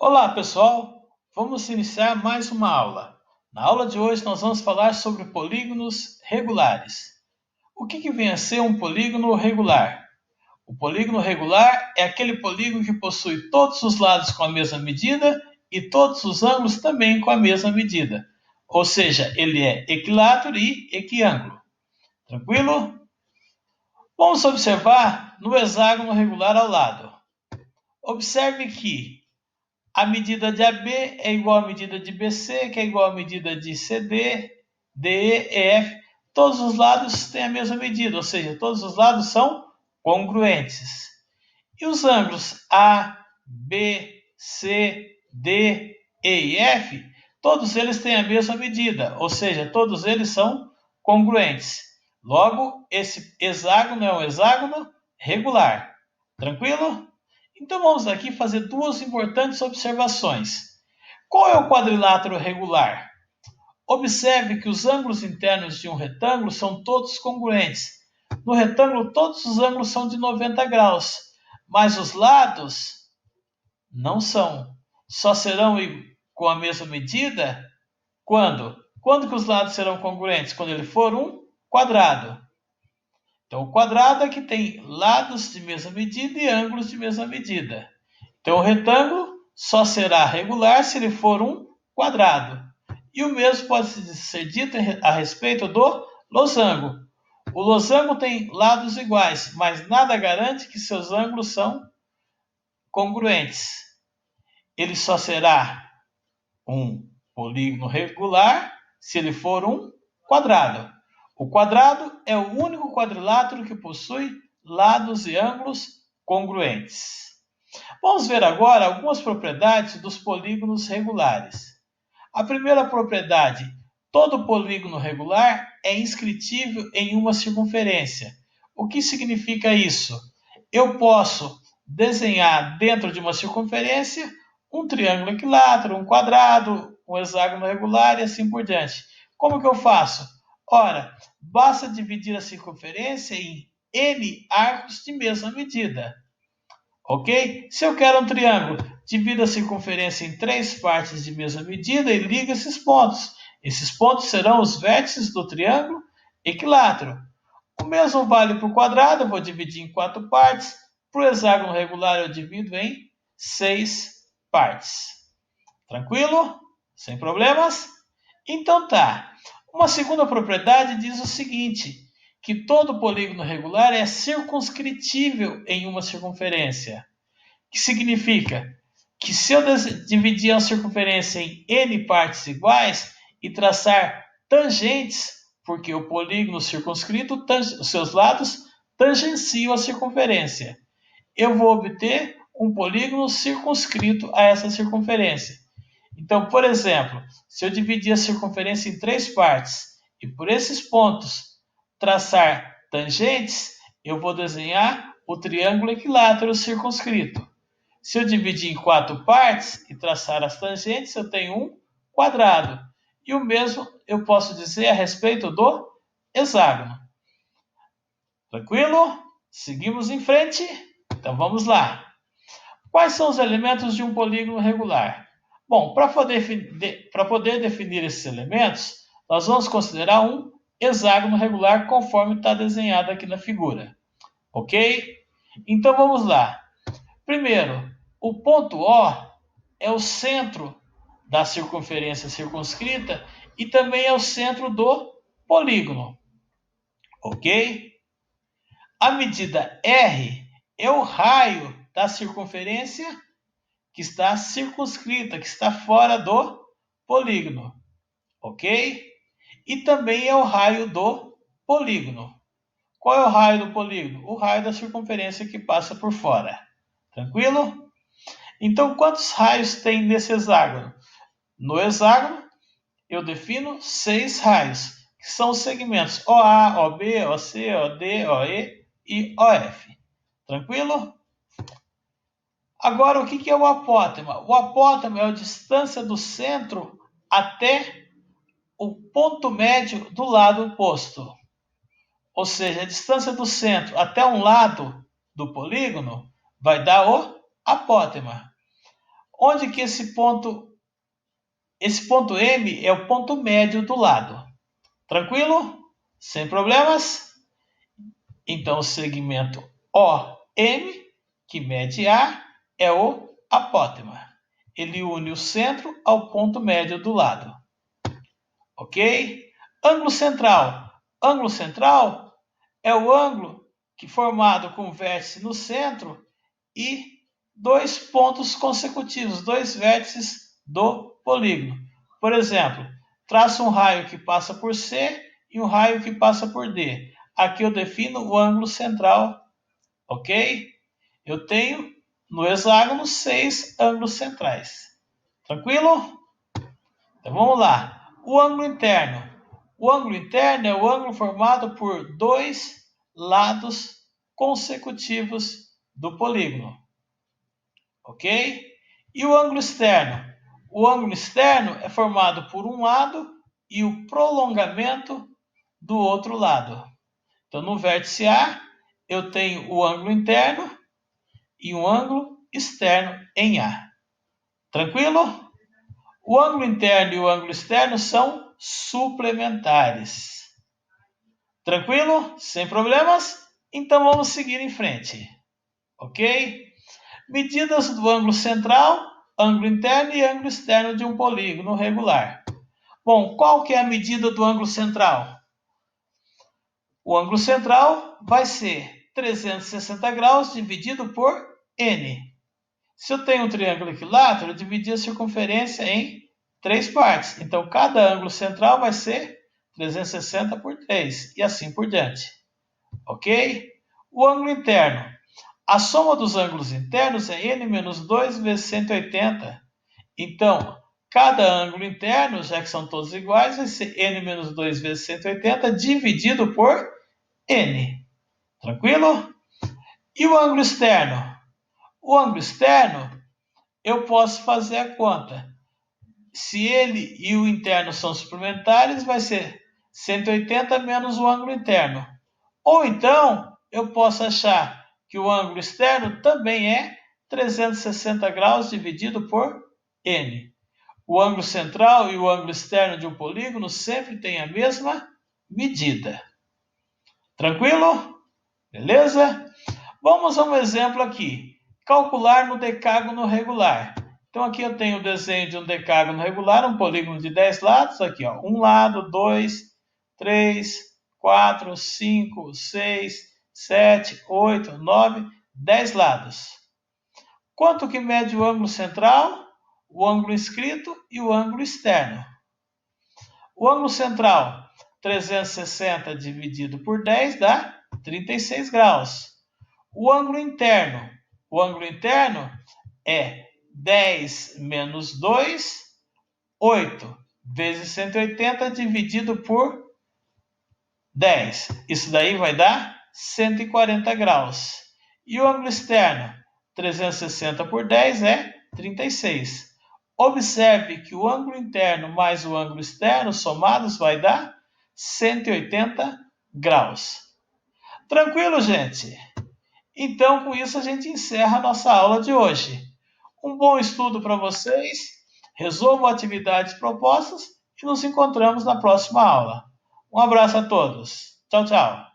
Olá, pessoal! Vamos iniciar mais uma aula. Na aula de hoje, nós vamos falar sobre polígonos regulares. O que vem a ser um polígono regular? O polígono regular é aquele polígono que possui todos os lados com a mesma medida e todos os ângulos também com a mesma medida. Ou seja, ele é equilátero e equiângulo. Tranquilo? Vamos observar no hexágono regular ao lado. Observe que a medida de AB é igual à medida de BC, que é igual à medida de CD, DE, EF. Todos os lados têm a mesma medida, ou seja, todos os lados são congruentes. E os ângulos A, B, C, D, E e F, todos eles têm a mesma medida, ou seja, todos eles são congruentes. Logo, esse hexágono é um hexágono regular. Tranquilo? Então vamos aqui fazer duas importantes observações. Qual é o quadrilátero regular? Observe que os ângulos internos de um retângulo são todos congruentes. No retângulo, todos os ângulos são de 90 graus, mas os lados não são. Só serão com a mesma medida quando? Quando que os lados serão congruentes? Quando ele for um quadrado. Então, o quadrado é que tem lados de mesma medida e ângulos de mesma medida. Então, o retângulo só será regular se ele for um quadrado. E o mesmo pode ser dito a respeito do losango. O losango tem lados iguais, mas nada garante que seus ângulos são congruentes. Ele só será um polígono regular se ele for um quadrado. O quadrado é o único quadrilátero que possui lados e ângulos congruentes. Vamos ver agora algumas propriedades dos polígonos regulares. A primeira propriedade: todo polígono regular é inscritível em uma circunferência. O que significa isso? Eu posso desenhar dentro de uma circunferência um triângulo equilátero, um quadrado, um hexágono regular e assim por diante. Como que eu faço? Ora, basta dividir a circunferência em N arcos de mesma medida. Ok? Se eu quero um triângulo, divido a circunferência em 3 partes de mesma medida e ligo esses pontos. Esses pontos serão os vértices do triângulo equilátero. O mesmo vale para o quadrado, eu vou dividir em 4 partes. Para o hexágono regular, eu divido em 6 partes. Tranquilo? Sem problemas? Então tá. Uma segunda propriedade diz o seguinte, que todo polígono regular é circunscritível em uma circunferência. Que significa que se eu dividir a circunferência em N partes iguais e traçar tangentes, porque o polígono circunscrito, os seus lados tangenciam a circunferência, eu vou obter um polígono circunscrito a essa circunferência. Então, por exemplo, se eu dividir a circunferência em 3 partes e por esses pontos traçar tangentes, eu vou desenhar o triângulo equilátero circunscrito. Se eu dividir em 4 partes e traçar as tangentes, eu tenho um quadrado. E o mesmo eu posso dizer a respeito do hexágono. Tranquilo? Seguimos em frente? Então vamos lá. Quais são os elementos de um polígono regular? Bom, para poder definir esses elementos, nós vamos considerar um hexágono regular conforme está desenhado aqui na figura. Ok? Então vamos lá. Primeiro, o ponto O é o centro da circunferência circunscrita e também é o centro do polígono. Ok? A medida R é o raio da circunferência que está circunscrita, que está fora do polígono. Ok? E também é o raio do polígono. Qual é o raio do polígono? O raio da circunferência que passa por fora. Tranquilo? Então, quantos raios tem nesse hexágono? No hexágono, eu defino 6 raios, que são os segmentos OA, OB, OC, OD, OE e OF. Tranquilo? Agora, o que é o apótema? O apótema é a distância do centro até o ponto médio do lado oposto. Ou seja, a distância do centro até um lado do polígono vai dar o apótema. onde que esse ponto M é o ponto médio do lado. Tranquilo? Sem problemas? Então, o segmento OM, que mede A, é o apótema. Ele une o centro ao ponto médio do lado. Ok? Ângulo central. Ângulo central é o ângulo que formado com o vértice no centro e dois pontos consecutivos, dois vértices do polígono. Por exemplo, traço um raio que passa por C e um raio que passa por D. Aqui eu defino o ângulo central, ok? Eu tenho no hexágono 6 ângulos centrais. Tranquilo? Então vamos lá. O ângulo interno. O ângulo interno é o ângulo formado por dois lados consecutivos do polígono. Ok? E o ângulo externo? O ângulo externo é formado por um lado e o prolongamento do outro lado. Então, no vértice A, eu tenho o ângulo interno e um ângulo externo em A. Tranquilo? O ângulo interno e o ângulo externo são suplementares. Tranquilo? Sem problemas? Então vamos seguir em frente. Ok? Medidas do ângulo central, ângulo interno e ângulo externo de um polígono regular. Bom, qual que é a medida do ângulo central? O ângulo central vai ser 360 graus dividido por N. Se eu tenho um triângulo equilátero, eu dividi a circunferência em 3 partes. Então, cada ângulo central vai ser 360 por 3 e assim por diante. Ok? O ângulo interno. A soma dos ângulos internos é N menos 2 vezes 180. Então, cada ângulo interno, já que são todos iguais, vai ser N menos 2 vezes 180 dividido por N. Tranquilo? E o ângulo externo? O ângulo externo, eu posso fazer a conta. Se ele e o interno são suplementares, vai ser 180 menos o ângulo interno. Ou então, eu posso achar que o ângulo externo também é 360 graus dividido por N. O ângulo central e o ângulo externo de um polígono sempre têm a mesma medida. Tranquilo? Beleza? Vamos a um exemplo aqui. Calcular no decágono regular. Então aqui eu tenho o desenho de um decágono regular, um polígono de 10 lados. Aqui, ó, um lado, 2, 3, 4, 5, 6, 7, 8, 9, 10 lados. Quanto que mede o ângulo central, o ângulo inscrito e o ângulo externo? O ângulo central, 360 dividido por 10 dá 36 graus. O ângulo interno é 10 menos 2, 8 vezes 180 dividido por 10. Isso daí vai dar 140 graus. E o ângulo externo, 360 por 10 é 36. Observe que o ângulo interno mais o ângulo externo somados vai dar 180 graus. Tranquilo, gente? Então, com isso, a gente encerra a nossa aula de hoje. Um bom estudo para vocês, resolvam atividades propostas e nos encontramos na próxima aula. Um abraço a todos. Tchau, tchau.